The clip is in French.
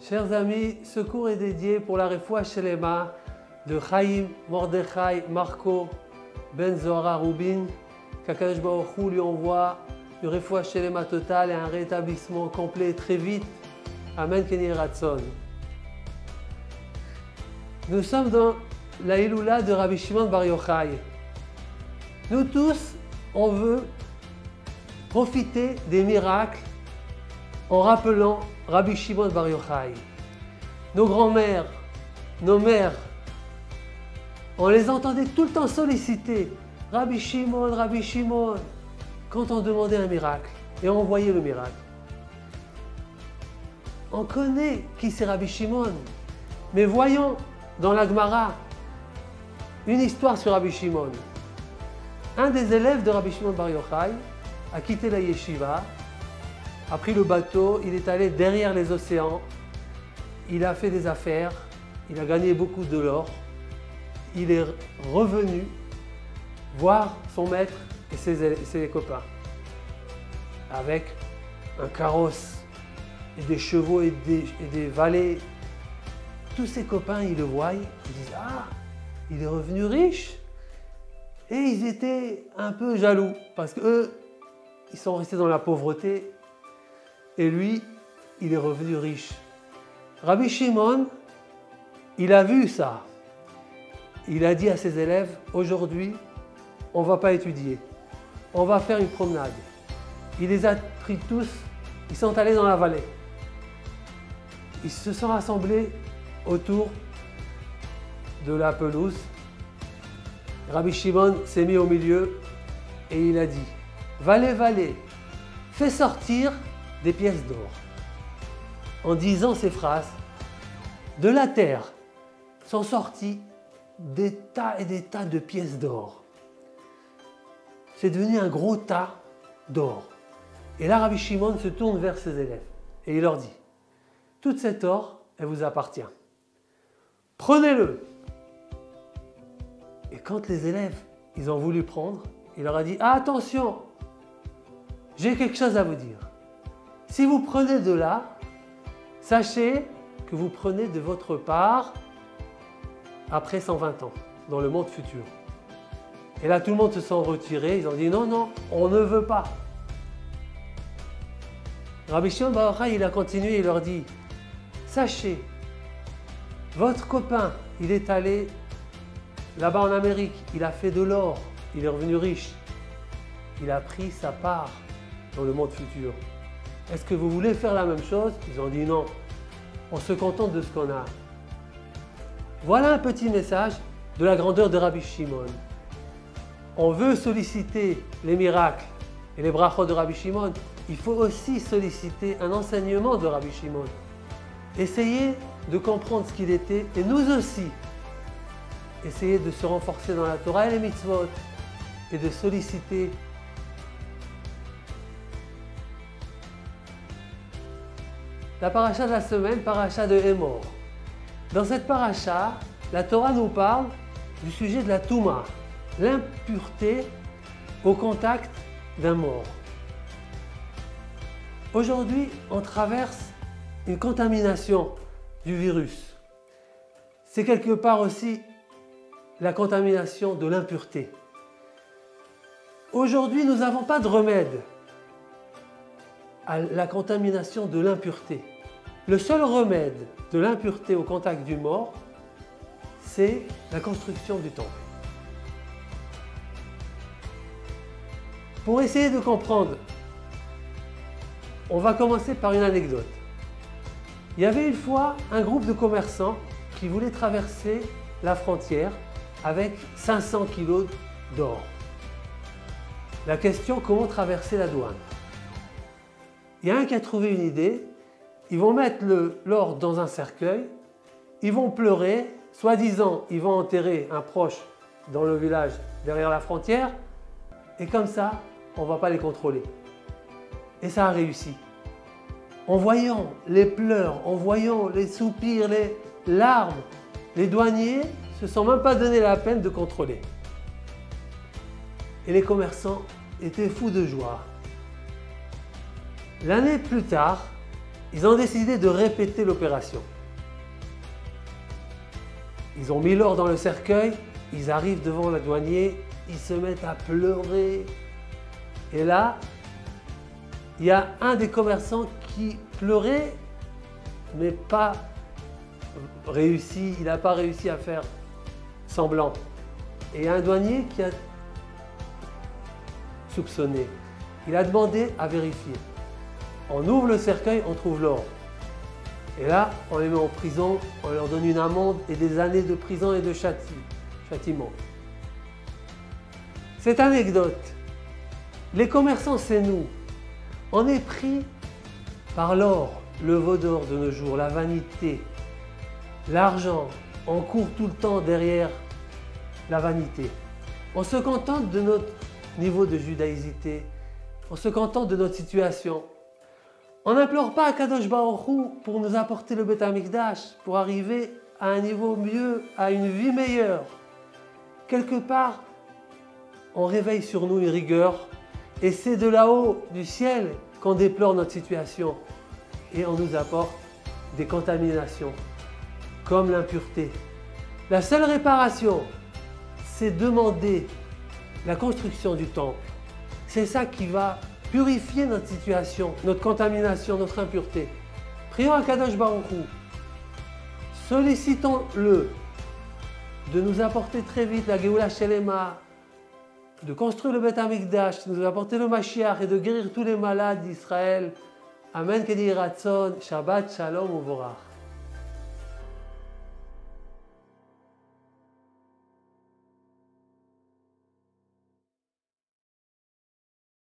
Chers amis, ce cours est dédié pour la Refoua Shelema de Chaim Mordechai Marco Ben Zohara Rubin, qu'Akadosh Baruch Hu lui envoie une Refoua Shelema totale et un rétablissement complet très vite. Amen Keni Ratson. Nous sommes dans la Iloula de Rabbi Shimon Bar Yochai. Nous tous, on veut profiter des miracles en rappelant Rabbi Shimon Bar Yochai. Nos grands-mères, nos mères, on les entendait tout le temps solliciter. Rabbi Shimon, quand on demandait un miracle et on voyait le miracle. On connaît qui c'est Rabbi Shimon, mais voyons dans la Gemara une histoire sur Rabbi Shimon. Un des élèves de Rabbi Shimon Bar Yochai a quitté la yeshiva, a pris le bateau, il est allé derrière les océans, il a fait des affaires, il a gagné beaucoup de l'or, il est revenu voir son maître et ses copains avec un carrosse et des chevaux et des valets. Tous ses copains, ils le voient, ils disent « Ah, il est revenu riche !» Et ils étaient un peu jaloux parce qu'eux, ils sont restés dans la pauvreté et lui, il est revenu riche. Rabbi Shimon, il a vu ça. Il a dit à ses élèves, aujourd'hui, on ne va pas étudier, on va faire une promenade. Il les a pris tous, ils sont allés dans la vallée. Ils se sont rassemblés autour de la pelouse. Rabbi Shimon s'est mis au milieu et il a dit, Vallée, fais sortir des pièces d'or. En disant ces phrases, de la terre sont sortis des tas et des tas de pièces d'or. C'est devenu un gros tas d'or. Et là, Rabbi Shimon se tourne vers ses élèves et il leur dit, toute cette or, elle vous appartient. Prenez-le. Et quand les élèves, ils ont voulu prendre, il leur a dit, ah, attention, j'ai quelque chose à vous dire. Si vous prenez de là, sachez que vous prenez de votre part après 120 ans, dans le monde futur. Et là, tout le monde se sent retiré. Ils ont dit, non, on ne veut pas. Rabbi Shimon Bar Yochai, il a continué, il leur dit, sachez, votre copain, il est allé là-bas en Amérique, il a fait de l'or, il est revenu riche. Il a pris sa part dans le monde futur. Est-ce que vous voulez faire la même chose? Ils ont dit non. On se contente de ce qu'on a. Voilà un petit message de la grandeur de Rabbi Shimon. On veut solliciter les miracles et les brachot de Rabbi Shimon. Il faut aussi solliciter un enseignement de Rabbi Shimon. Essayez de comprendre ce qu'il était et nous aussi. Essayez de se renforcer dans la Torah et les mitzvot et de solliciter la paracha de la semaine, paracha de Emor. Dans cette paracha, la Torah nous parle du sujet de la Touma, l'impureté au contact d'un mort. Aujourd'hui, on traverse une contamination du virus. C'est quelque part aussi la contamination de l'impureté. Aujourd'hui, nous n'avons pas de remède à la contamination de l'impureté. Le seul remède de l'impureté au contact du mort, c'est la construction du temple. Pour essayer de comprendre, on va commencer par une anecdote. Il y avait une fois un groupe de commerçants qui voulait traverser la frontière avec 500 kilos d'or. La question, comment traverser la douane? Il y a un qui a trouvé une idée, ils vont mettre l'or dans un cercueil, ils vont pleurer, soi-disant ils vont enterrer un proche dans le village derrière la frontière, et comme ça, on ne va pas les contrôler. Et ça a réussi. En voyant les pleurs, en voyant les soupirs, les larmes, les douaniers ne se sont même pas donné la peine de contrôler. Et les commerçants étaient fous de joie. L'année plus tard, ils ont décidé de répéter l'opération. Ils ont mis l'or dans le cercueil, ils arrivent devant le douanier, ils se mettent à pleurer. Et là, il y a un des commerçants qui pleurait, mais pas réussi, il n'a pas réussi à faire semblant. Et un douanier qui a soupçonné, il a demandé à vérifier. On ouvre le cercueil, on trouve l'or. Et là, on les met en prison, on leur donne une amende et des années de prison et de châtiment. Cette anecdote, les commerçants, c'est nous. On est pris par l'or, le veau d'or de nos jours, la vanité, l'argent. On court tout le temps derrière la vanité. On se contente de notre niveau de judaïsité. On se contente de notre situation. On n'implore pas à Kadosh Baruch Hu pour nous apporter le Beth Amikdash, pour arriver à un niveau mieux, à une vie meilleure. Quelque part, on réveille sur nous une rigueur et c'est de là-haut, du ciel, qu'on déplore notre situation et on nous apporte des contaminations, comme l'impureté. La seule réparation, c'est demander la construction du temple. C'est ça qui va purifier notre situation, notre contamination, notre impureté. Prions à Kadosh Baruch Hu. Sollicitons-le de nous apporter très vite la Geoula Shelema, de construire le Beth Amikdash, de nous apporter le Mashiach et de guérir tous les malades d'Israël. Amen, Kedi Ratzon, Shabbat Shalom Uvorach.